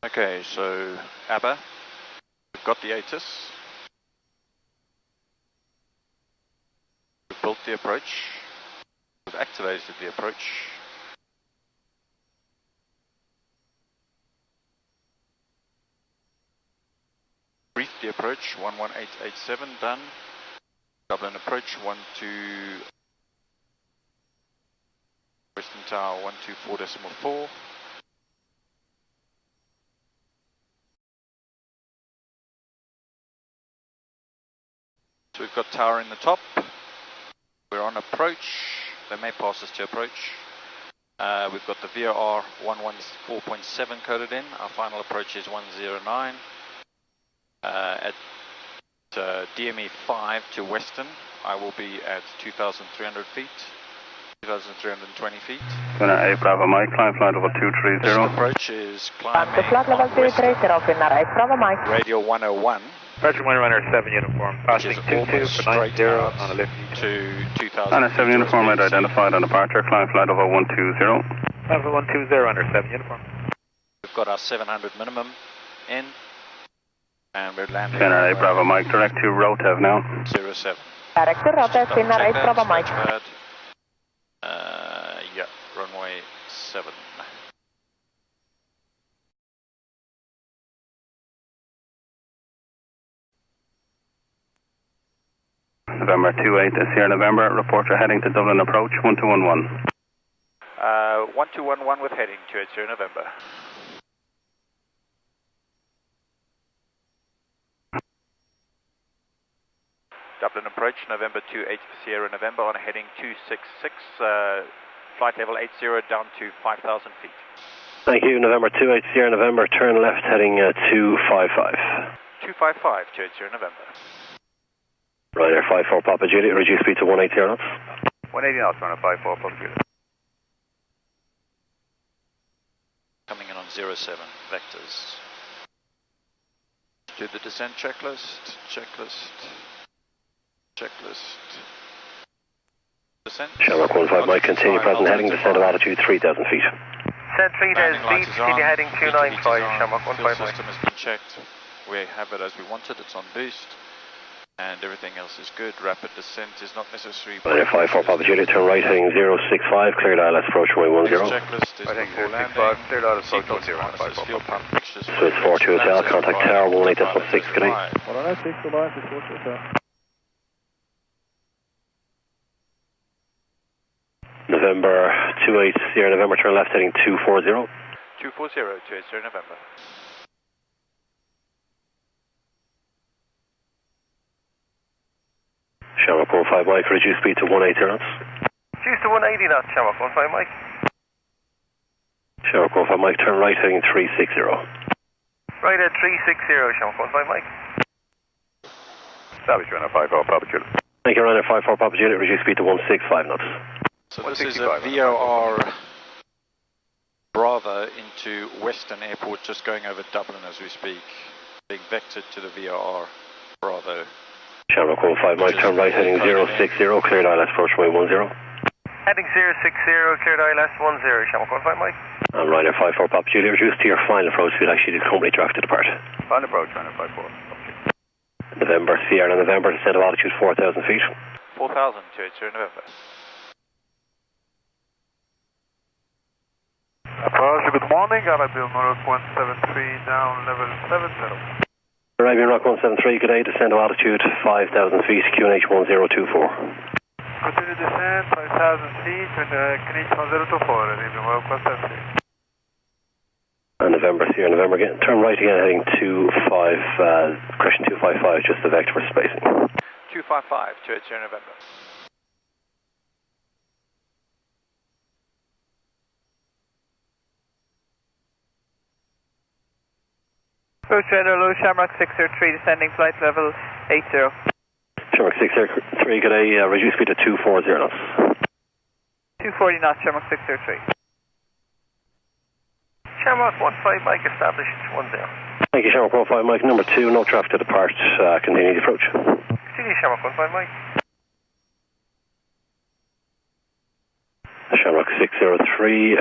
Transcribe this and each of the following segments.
Okay, so ABBA, we've got the ATIS, we've built the approach, we've activated the approach, briefed the approach, 11887 done, Dublin approach, 12, Western Tower 124.4. So we've got tower in the top, we're on approach, they may pass us to approach. We've got the VOR 114.7 coded in, our final approach is 109. At DME 5 to Westin, I will be at 2,300 feet, 2,320 feet. A Bravo Mike, climb flight level 230. This approach is climbing flight level 230, Bravo Mike. Radio 101. Departure Wind Runner 7 uniform, passing 22 for 90 on a lift to 2,000. And a 7 uniform identified on departure, climb flight level 120. Level 120 under 7 uniform. We've got our 700 minimum in, and we're landing. A Bravo Mike, direct to Rotev now. 07. Direct to Rotev, Finnair 8 Bravo Mike. Yeah, runway 7. November 28, Sierra November, report you're heading to Dublin approach, 1211. 1211 with heading to Sierra November. Dublin approach, November 28 for Sierra November on heading 266, flight level 80 down to 5,000 feet. Thank you, November 28 Sierra November, turn left heading 255. 255 to Sierra November. Ryanair 54 Papa Juliet, reduce speed to 180 knots. 180 knots, Ryanair 54 Papa Juliet. Coming in on 07, vectors. Do the descent checklist, descent. Shamrock 15 Mike, continue present heading, descent of altitude 3,000 feet. Descent 3,000 feet, continue heading 295, Shamrock 15 Mike. System has been checked, we have it as we wanted, it's on boost. And everything else is good. Rapid descent is not necessary. Ryanair 54 Papa Juliet, turn right heading 065, cleared ILS approach runway 10. Checklist is before landing. Cleared ILS approach 10. Fuel pump fixtures. Swiss 42 Hotel, contact tower 18.6, good day. November 28 Sierra November, turn left heading 240. 240 to Sierra November. Shamrock 15 Mike, reduce speed to 180 knots. Reduce to 180 knots, Shamrock 15 Mike. Shamrock 15 Mike, turn right heading 360. Right at 360, Shamrock 15 Mike. Establish Ryanair 54 Papa Juliet. Thank you, Ryanair 54 Papa Juliet, reduce speed to 165 knots. So this is a VOR Bravo into Westin Airport, just going over Dublin as we speak. Being vectored to the VOR Bravo. Shamrock 15 Mike, turn right heading 060, cleared ILS approach runway 10. Heading 060, cleared ILS 10, Shamrock 15 Mike. And Ryanair 54 Papa Juliet, reduce to your final approach speed, actually the company draft to depart. Final approach, Ryanair 54. November, Sierra November, descent of altitude 4,000 feet. 4,000 to Sierra November. Approach, good morning, Arabian Rock 173 down level 70. Arabian Rock 173, good day, descent of altitude 5,000 feet, QNH 1024. Continue descent 5,000 feet with QNH 1024, Arabian Rock 173. And November, Sierra November again, turn right again heading 25, correction 255, just the vector for spacing. 255 to Sierra November. Approach Low Shamrock 603, descending flight level 80. Shamrock 603, good day, reduce speed to 240 knots. 240 knots, Shamrock 603. Shamrock 15 Mike, established 10. Thank you, Shamrock 15 Mike, number 2, no traffic to depart, continue the approach. Continue, Shamrock 15 Mike. Shamrock 603,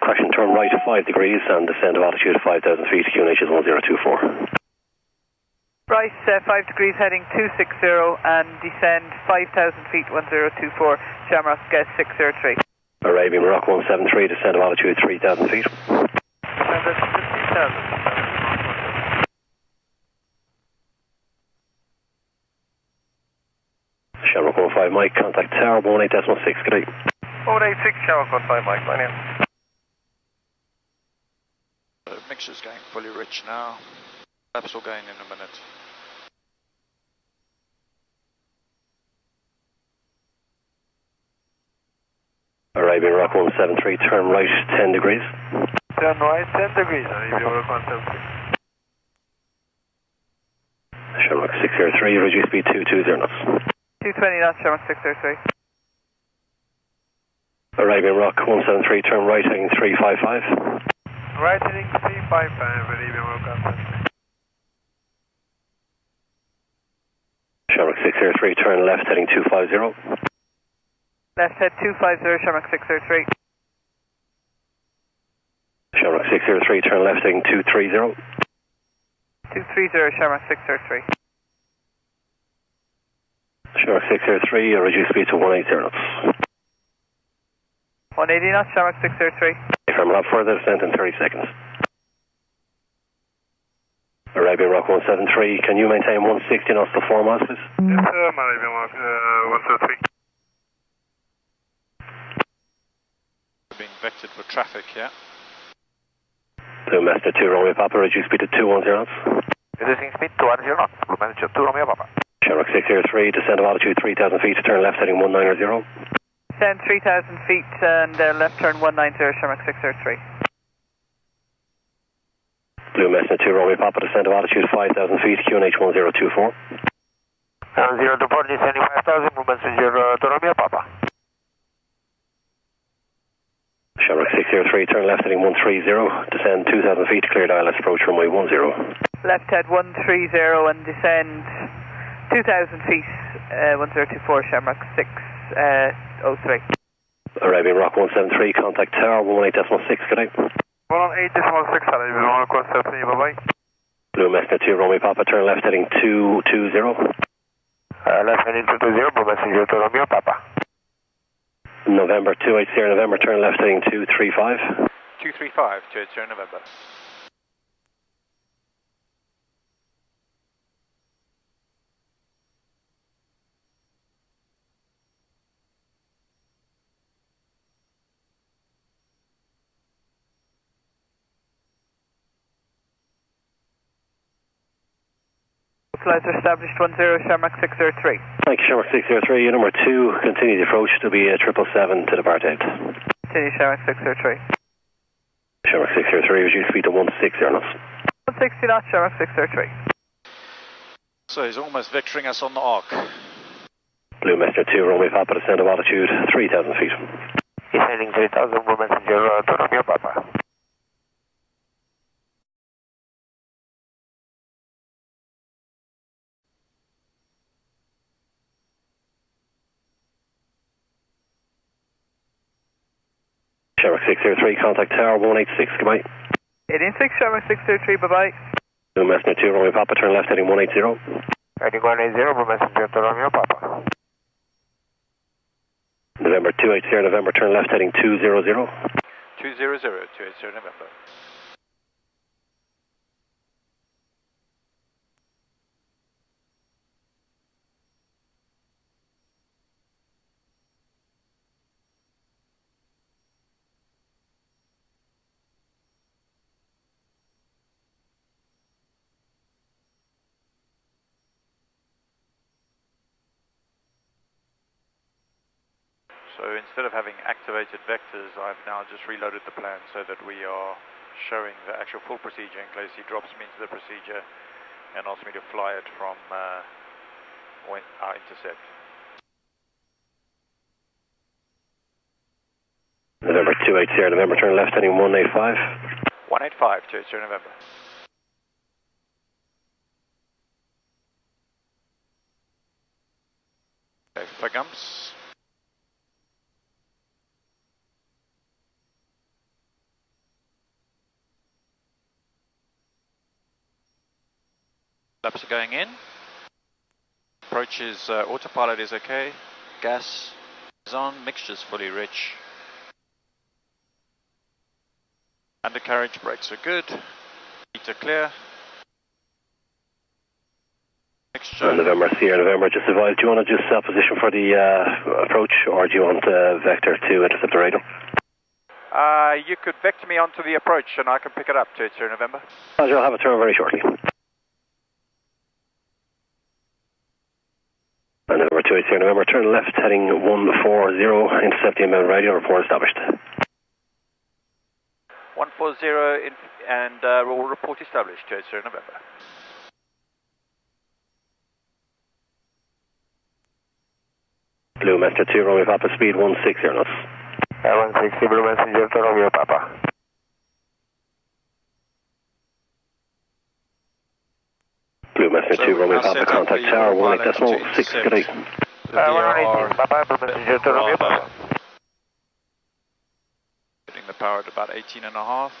crash and turn right 5 degrees and descend of altitude 5,000 feet, QNH is 1024. Right, 5 degrees heading 260 and descend 5,000 feet 1024, Shamrock 603. Arabian Rock 173, descend of altitude 3,000 feet. And that's 15,000. Shamrock 15 Mike, contact tower 18.6, good day. 186, Shamrock 15 Mike, line in. The mixture's going fully rich now. Laps will gain in a minute. Arabian Rock 173, turn right 10 degrees. Turn right 10 degrees, Arabian Rock 173. Shamrock 603, reduce speed 220 knots. 220 knots, Shamrock 603. Arabian Rock 173, turn right heading 355. Right heading 355, Arabian Rock 173. Shamrock 603, turn left heading 250. Left head 250, Shamrock 603. Shamrock 603, turn left heading 230. 230, Shamrock 603. Shamrock 603, reduce speed to 180 knots. 180 knots, Shamrock 603. From up further descent in 30 seconds. Arabian Rock 173, can you maintain 160 knots to 4 miles, please? Yes, Arabian Rock 173. Being vectored for traffic here. Blue Master 2 Romeo Papa, reduce speed to 210 knots. Reducing speed 210 knots, Blue Master 2 Romeo Papa. Shamrock 603, descend of altitude 3,000 feet, turn left heading 190. Descend 3,000 feet and left turn 190, Shamrock 603. Blue Master 2 Romeo Papa, descend of altitude 5,000 feet, QNH 1024. 024, descending 5,000, Blue Master 2 Romeo Papa. Shamrock 603, turn left heading 130, descend 2,000 feet, cleared ILS approach runway 10. Left head 130 and descend 2,000 feet, 1024, Shamrock 603. Arabian Rock 173, contact tower 18.6, good day. 118.6, Arabian Rock 173, bye-bye. Blue Master 2 Romeo Papa, turn left heading 220. Left heading 220, Blue Master 2 Romeo Papa. November 280 November, turn left heading 235. 235, 280 November. Flights are established 10, Shamrock 603. Thank you, Shamrock 603. Your number 2, continue the approach to be 777 to depart out. Continue, Shamrock 603. Shamrock 603, reduce speed to 160 knots. 160 knots, Shamrock 603. So he's almost vectoring us on the arc. Blue Master 2 Romeo Papa, descend of altitude 3,000 feet. Descending 3,000, Blue Master 2 Romeo Papa. Shamrock 603, contact tower 186, goodbye. 186, Shamrock 603, bye-bye. Blue Master 2 Romeo Papa, turn left heading 180. Heading 180, Blue Master 2 Romeo Papa. November 280 November, turn left heading 200. 200, 280 November. So instead of having activated vectors, I've now just reloaded the plan so that we are showing the actual full procedure in case he drops me into the procedure and asks me to fly it from our intercept. November 280 November, turn left heading 185. 185, 280 November. Okay, Fagumps. Flaps are going in. Approach is, autopilot is okay. Gas is on, mixture's fully rich. Undercarriage brakes are good. Feet are clear. Mixture. November, Sierra November, just advise, do you want to just position for the approach, or do you want vector to intercept the radar? You could vector me onto the approach and I can pick it up to Sierra November. Roger, I'll have a turn very shortly. November 28 Sierra November, turn left heading 140, intercept the inbound radio, report established. 140 and we'll report established to Sierra November. Blue Messenger 2, Romeo Papa, speed 160 knots. 160, Blue Messenger to Romeo Papa. Blue Messenger 2, Romeo Papa, contact tower 18.6, good day. 118, Papa, Blue Messenger to Romeo Papa. Getting the power at about 18.5.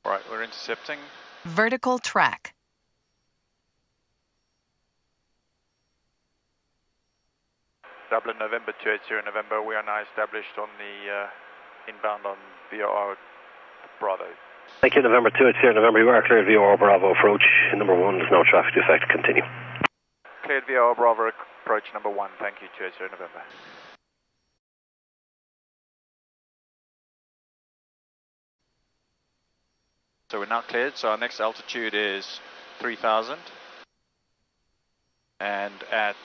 Right, we're intercepting. Vertical track. Dublin November 280 November, we are now established on the inbound on VOR Bravo. Thank you, November 280 November, you are cleared VOR Bravo approach. Number 1, there's no traffic defect, continue. Cleared VOR Bravo approach number 1, thank you, 280 November. So we're now cleared, so our next altitude is 3,000. And at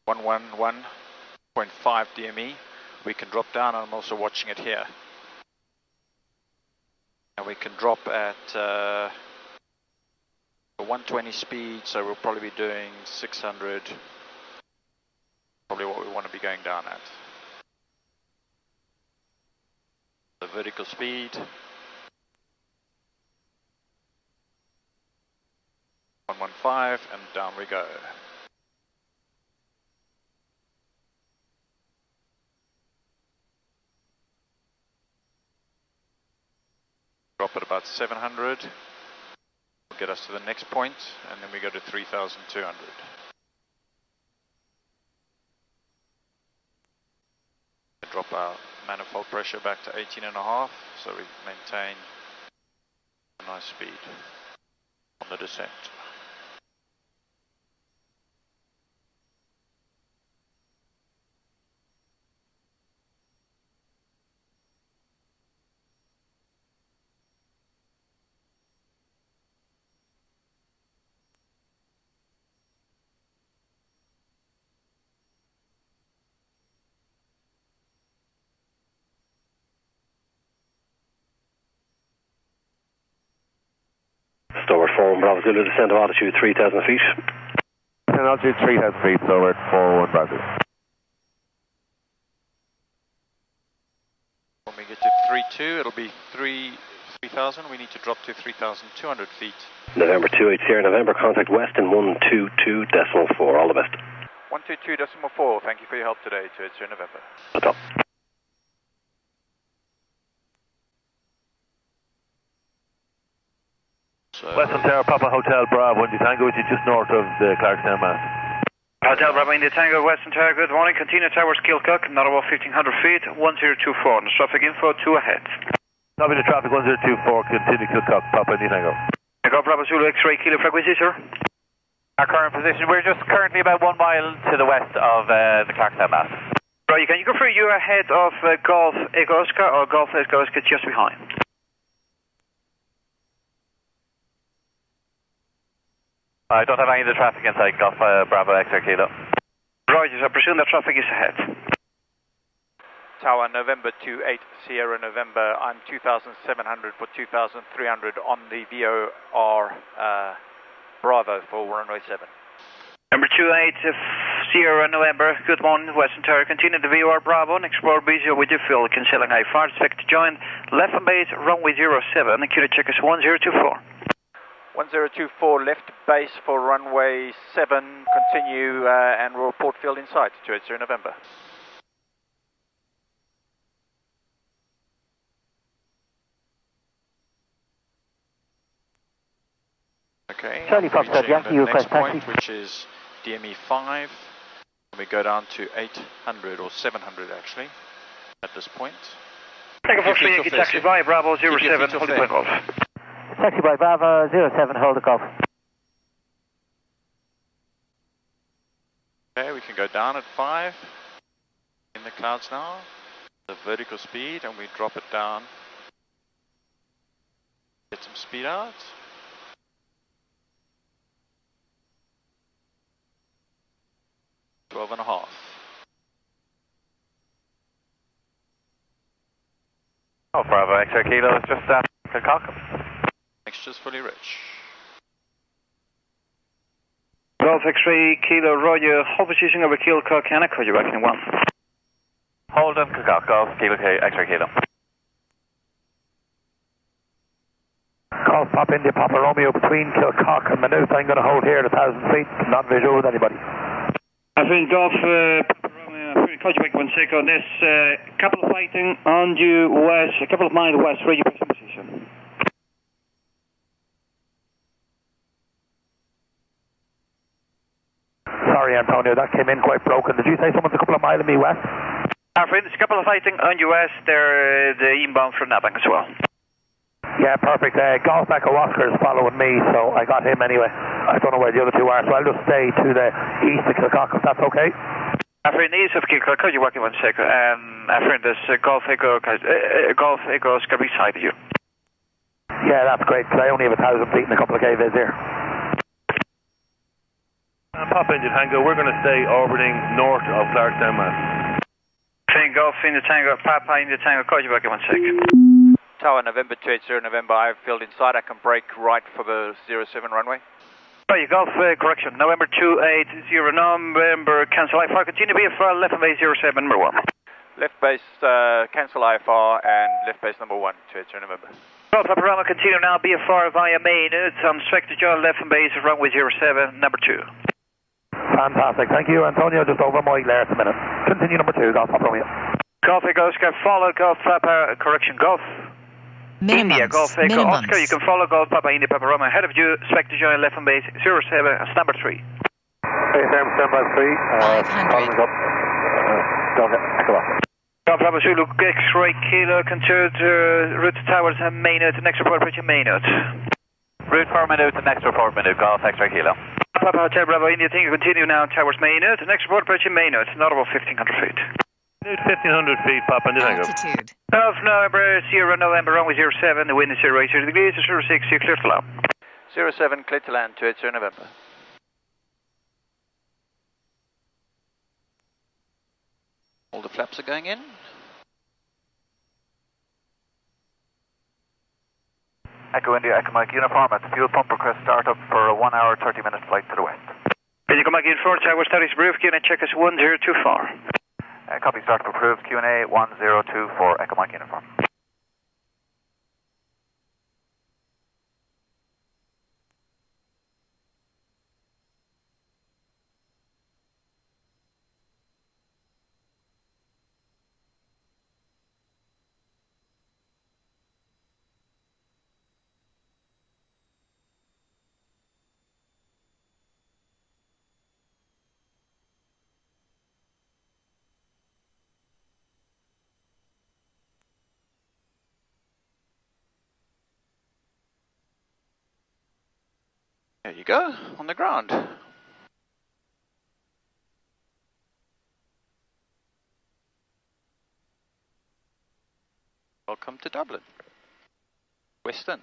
111.5 DME, we can drop down, and I'm also watching it here. And we can drop at 120 speed, so we'll probably be doing 600, probably what we want to be going down at. The vertical speed. 115 and down we go. Drop at about 700. Will get us to the next point, and then we go to 3,200. Drop our manifold pressure back to 18.5, so we maintain a nice speed on the descent. Stoward 4 Bravo Zulu, descent of altitude 3,000 feet. Descent altitude 3,000 feet, Stoward 41 Bravo. When we get to 3.2, it'll be 3,000. We need to drop to 3,200 feet. November 28 Sierra November, contact Westin 122.4. All the best. 122.4. Thank you for your help today, to Sierra November. At top. Western Tower, Papa Hotel Bravo, Indy Tango, which is just north of the Clarkstown mast. Hotel Bravo, Indy Tango, Western Tower, good morning. Continue towards Kilcock, not above 1,500 feet, 1024. And traffic info, 2 ahead. Copy the traffic, 1024, continue Kilcock, Papa Indy Tango. Echo Bravo Zulu X-ray, kilo frequency, sir. Our current position, we're just currently about 1 mile to the west of the Clarkstown mast. Right, can you confirm you're ahead of Golf Echo Oscar or Golf Echo Oscar just behind? I don't have any of the traffic inside Golf Bravo X-ray Kilo. Right, I presume that traffic is ahead. Tower November 28 Sierra November, I'm 2,700 for 2,300 on the VOR Bravo for runway 7. Number 28 Sierra November, good morning, Western Tower. Continue the VOR Bravo, Explorer Bizio with your fuel, cancelling IFR, expect to join left on base, runway 07, and check us 1024. 1024 left base for runway 7, continue and report field inside, 280 November. Okay, Charlie Foxtrot Yankee, you request point, taxi. which is DME 5. We go down to 800 or 700 actually at this point. Take a Fox Yankee taxi by Bravo 07, hold the point off. Taxi by Bravo 07, hold the golf. Okay, we can go down at 5 in the clouds now, the vertical speed, and we drop it down. Get some speed out. $12.5. Oh, Bravo, X-ray Kilo, it's just Kakak. Mixture's fully rich. Golf X-ray Kilo, Roger, hold position over Kilcock, and I call you back in 1. Hold on, Kakak, Golf, Kilo, X-ray Kilo. Golf Pop India Papa Romeo between Kilcock and Maynooth. I'm going to hold here at 1,000 feet, not visual with anybody. I think Golf call you back 1 second. There's a couple of fighting on due west, a couple of miles west, ready for position. Sorry, Antonio, that came in quite broken. Did you say someone's a couple of miles of me west? Our friend, there's a couple of fighting on due west. They're the inbound from Nabank as well. Yeah, perfect. Golf Echo Oscar is following me, so I got him anyway. I don't know where the other two are, so I'll just stay to the east of Kilcock, if that's okay. Our friend, east of Kilcock, call you back in 1 second. Our friend, there's Golf Echo Oscar beside you. Yeah, that's great, because I only have 1,000 feet and a couple of KVs here. Pop Engine Tango, we're going to stay orbiting north of Clarkstown, Mass. Train Golf in the Tango, Papa in the Tango, call you back in 1 second. Tower November 280 November, I have field inside, I can break right for the 07 runway. Right, Golf, correction, November 280 November, cancel IFR, continue BFR, left on base 07, number 1. Left base, cancel IFR, and left base number 1, 280 November. Golf, Panorama, continue now, BFR via main, it's on Spectre John, left on base, runway 07, number 2. Fantastic, thank you, Antonio, just over my there at the minute. Continue number 2, Golf Papa Romeo. Golf Echo Oscar, follow Golf Papa, correction, Golf. India, Golf Echo Oscar, you can follow Golf Papa India Papa Roma, ahead of you, Spectre Join, left on base, 07, that's number 3. Hey, Sam, stand by 3. 500. Don't hit, Echo Oscar. Golf Papa Zulu, X-ray Kilo, consider route to towers and Maynooth, next report, approaching Maynooth. Route 4 minute, next report minute, Golf, X-ray Kilo. Papa Hotel Bravo India, think you continue now towards Maynooth, next report, approaching Maynooth, not about 1,500 feet. 1,500 feet, Pop Engine Tango. Altitude. Golf November, Sierra November, runway 07, the wind is 080 degrees, 06, you're clear to land. 07, clear to land, 280 November. All the flaps are going in. Echo India, Echo Mike Uniform at the fuel pump, request startup for a 1 hour 30 minute flight to the west. Can you come back in 4 towers, status brief, can I check us 1024? Copy startup approved, Q&A 1024, Echo Mike Uniform. There you go, on the ground. Welcome to Dublin Westin.